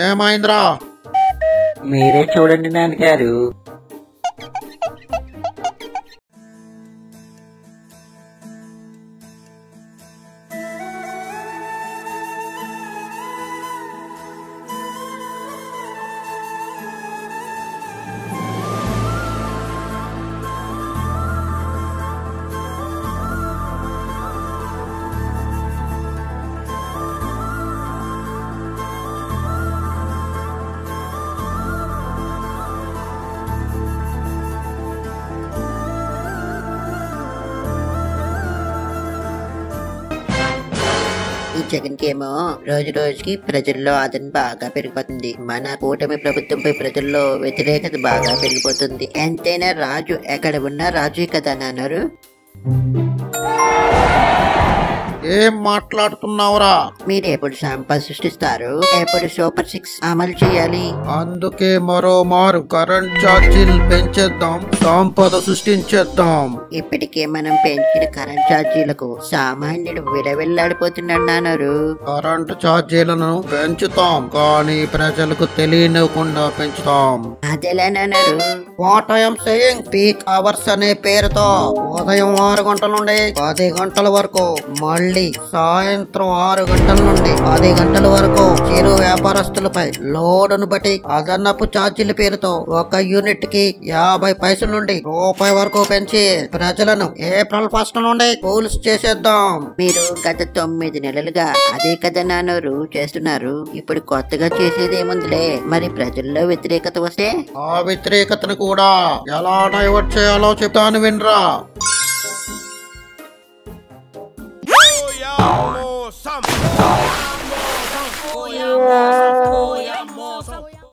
ఏమైందిరా? మీరే చూడండి నాన్నగారు. ఈ జగన్ కేమో రోజు రోజుకి ప్రజల్లో ఆదరణ బాగా పెరిగిపోతుంది. మన కూటమి ప్రభుత్వంపై ప్రజల్లో వ్యతిరేకత బాగా పెరిగిపోతుంది. ఎంతైనా రాజు ఎక్కడ ఉన్నా రాజు కదా నాన్నారు. ఏం మాట్లాడుతున్నావురా? మీరు ఎప్పుడు సంపద సృష్టిస్తారు, ఎప్పుడు సూపర్ 6 అమలు చేయాలి. అందుకే మరో మారు కరెంట్ ఛార్జీలు పెంచేద్దాం, సంపద సృష్టించేద్దాం. ఇప్పటికే మనం పెంచిన కరెంట్ ఛార్జీలకు సామాన్యుడు విలవిల్లాడిపోతున్నాడు నాన్నారు. కరెంటు ఛార్జీలను పెంచుతాం, కానీ ప్రజలకు తెలియనివ్వకుండా పెంచుతాం. అదేలా నాన్నారు. What I'm saying, peak hours అనే పేరుతో ఉదయం 6 గంటల నుండి 10 గంటల వరకు, మళ్ళీ సాయంత్రం 6 గంటల నుండి 10 గంటల వరకు చిరు వ్యాపారస్తులపై లోడును బట్టి అదనపు ఛార్జీల పేరుతో 1 యూనిట్ కి 50 పైసల నుండి రూపాయి వరకు పెంచి ప్రజలను ఏప్రిల్ 1 నుండి కూల్స్ చేసేద్దాం. మీరు గత 9 నెలలుగా అదే కదా నాన్నోరు చేస్తున్నారు. ఇప్పుడు కొత్తగా చేసేది ఏముందిలే. మరి ప్రజల్లో వ్యతిరేకత వస్తే ఆ వ్యతిరేకతను కూడా ఎలా డైవర్ట్ చేయాలో చెప్తాను వినరా. Yo, yo, some.